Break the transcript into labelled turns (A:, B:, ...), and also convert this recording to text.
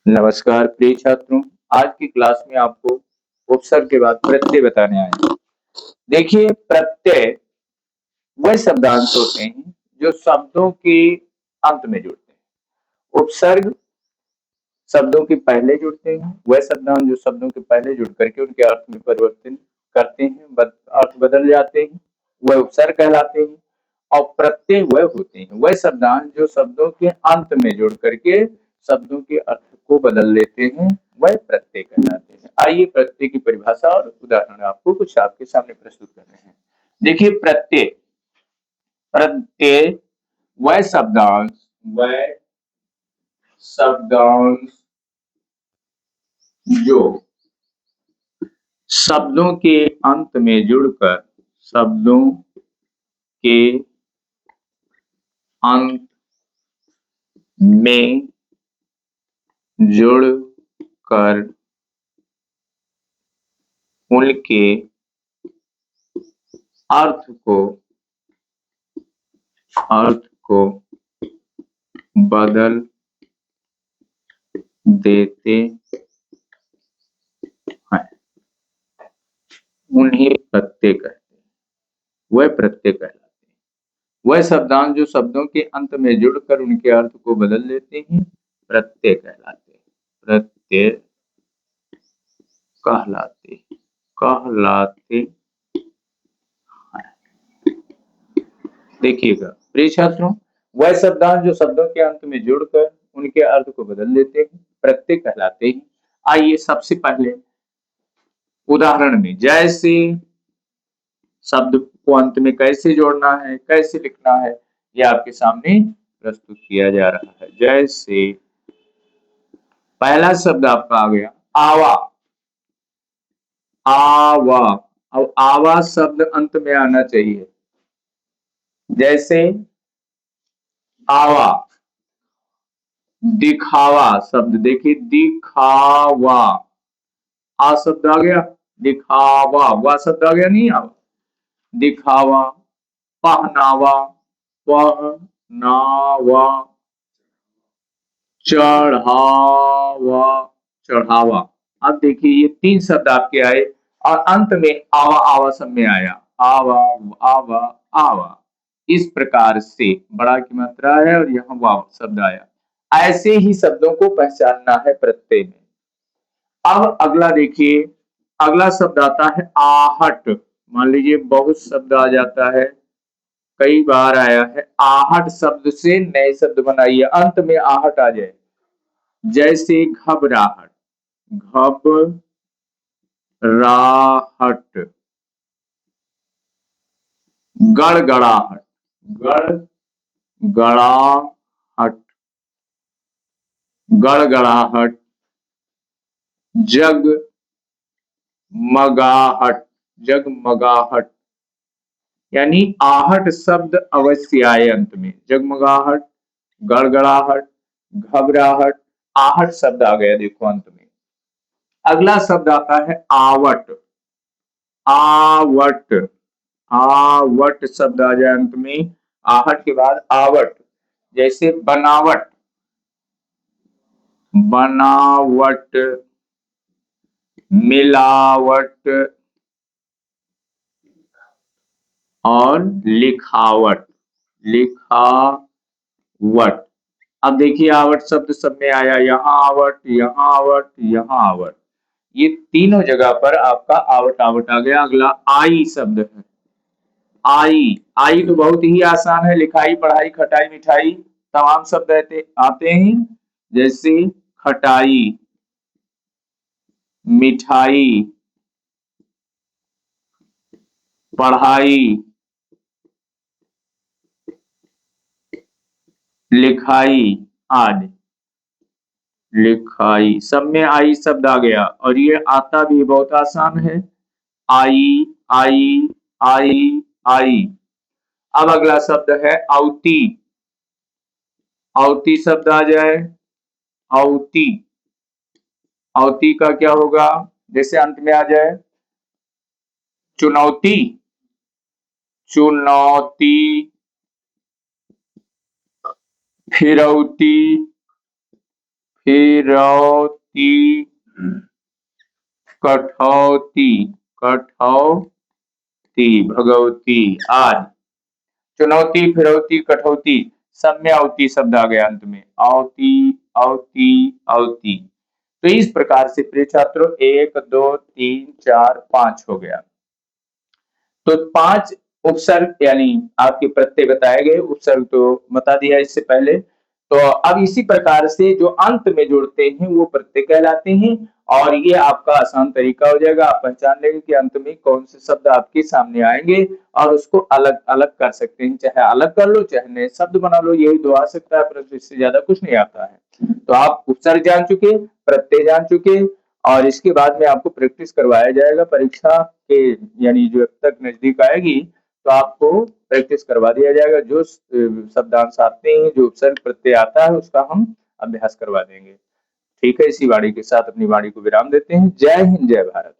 A: नमस्कार प्रिय छात्रों। आज की क्लास में आपको उपसर्ग के बाद प्रत्यय बताने आए हैं। देखिए, प्रत्यय वह शब्दांश होते हैं जो शब्दों के अंत में जुड़ते हैं। उपसर्ग शब्दों के पहले जुड़ते हैं। वह शब्दांश जो शब्दों के पहले जुड़ करके उनके अर्थ में परिवर्तन करते हैं, अर्थ बदल जाते हैं, वह उपसर्ग कहलाते हैं। और प्रत्यय वह होते हैं, वह शब्दांश जो शब्दों के अंत में जुड़ करके शब्दों के अर्थ को बदल लेते हैं, वह प्रत्यय कहलाते हैं। आइए प्रत्यय की परिभाषा और उदाहरण आपको कुछ आपके सामने प्रस्तुत कर रहे हैं। देखिए, प्रत्यय प्रत्यय वह शब्दांश जो शब्दों के अंत में जुड़कर शब्दों के अंत में जुड़कर उनके अर्थ को बदल देते हैं, उन्हें प्रत्यय कहते हैं। वह प्रत्यय कहलाते हैं। वह शब्दांश जो शब्दों के अंत में जुड़कर उनके अर्थ को बदल देते हैं, प्रत्यय कहलाते हैं। प्रत्यय कहलाते हैं। देखिएगा प्रिय छात्रों, वह शब्दांश जो शब्दों के अंत में जुड़कर उनके अर्थ को बदल देते हैं, प्रत्यय कहलाते हैं। आइए सबसे पहले उदाहरण में, जैसे शब्द को अंत में कैसे जोड़ना है, कैसे लिखना है, यह आपके सामने प्रस्तुत किया जा रहा है। जैसे पहला शब्द आपका आ गया आवा। आवा, अब आवा शब्द अंत में आना चाहिए। जैसे आवा। दिखावा शब्द, देखिए दिखावा, आ शब्द आ गया, दिखावा, वह शब्द आ गया, नहीं आवा। दिखावा, पहनावा, पहनावा, चढ़ावा, चढ़ावा। अब देखिए ये तीन शब्द आपके आए और अंत में आवा आवा सब में आया, आवा आवा आवा। इस प्रकार से बड़ा की मात्रा है और यहाँ वाव शब्द आया। ऐसे ही शब्दों को पहचानना है प्रत्यय में। अब अगला देखिए, अगला शब्द आता है आहट। मान लीजिए बहुत शब्द आ जाता है, कई बार आया है। आहट शब्द से नए शब्द बनाइए, अंत में आहट आ जाए। जैसे घबराहट, घबराहट। गड़गड़ाहट, गड़गड़ाहट, गड़गड़ाहट। जगमगाहट, जगमगाहट। यानी आहट शब्द अवश्य आए अंत में। जगमगाहट, गड़गड़ाहट, घबराहट, आहट शब्द आ गया देखो अंत में। अगला शब्द आता है आवट। आवट, आवट शब्द आ जाए अंत में, आहट के बाद आवट। जैसे बनावट, बनावट, मिलावट और लिखावट, लिखावट। अब देखिए आवट शब्द सब में आया, यहाँ आवट, यहाँ आवट, यहाँ आवट। ये तीनों जगह पर आपका आवट आवट आ गया। अगला आई शब्द है। आई, आई तो बहुत ही आसान है, लिखाई पढ़ाई खटाई मिठाई तमाम शब्द आते हैं। जैसे खटाई, मिठाई, पढ़ाई, लिखाई आदि। लिखाई सब में आई शब्द आ गया और ये आता भी बहुत आसान है। आई आई आई आई। अब अगला शब्द है औती। औती शब्द आ जाए, औती। औती का क्या होगा, जैसे अंत में आ जाए चुनौती, चुनौती, फिरौती, फिरौती, कठौती, कठौती, भगवती आदि। चुनौती, फिरौती, कठौती, सब में औती शब्द आ गया अंत में। औती, औती, औती। तो इस प्रकार से प्रिय छात्रों 1, 2, 3, 4, 5 हो गया। तो 5 उपसर्ग यानी आपके प्रत्यय बताए गए, उपसर्ग तो बता दिया इससे पहले। तो अब इसी प्रकार से जो अंत में जुड़ते हैं वो प्रत्यय कहलाते हैं, और ये आपका आसान तरीका हो जाएगा। आप पहचान लेंगे कि अंत में कौन से शब्द आपके सामने आएंगे और उसको अलग अलग कर सकते हैं। चाहे अलग कर लो, चाहे नए शब्द बना लो, यही तो आ सकता है, परंतु इससे ज्यादा कुछ नहीं आता है। तो आप उपसर्ग जान चुके, प्रत्यय जान चुके, और इसके बाद में आपको प्रैक्टिस करवाया जाएगा परीक्षा के, यानी जो अब तक नजदीक आएगी तो आपको प्रैक्टिस करवा दिया जाएगा। जो शब्दांश आते हैं, जो उपसर्ग प्रत्यय आता है, उसका हम अभ्यास करवा देंगे। ठीक है, इसी वाणी के साथ अपनी वाणी को विराम देते हैं। जय हिंद, जय भारत।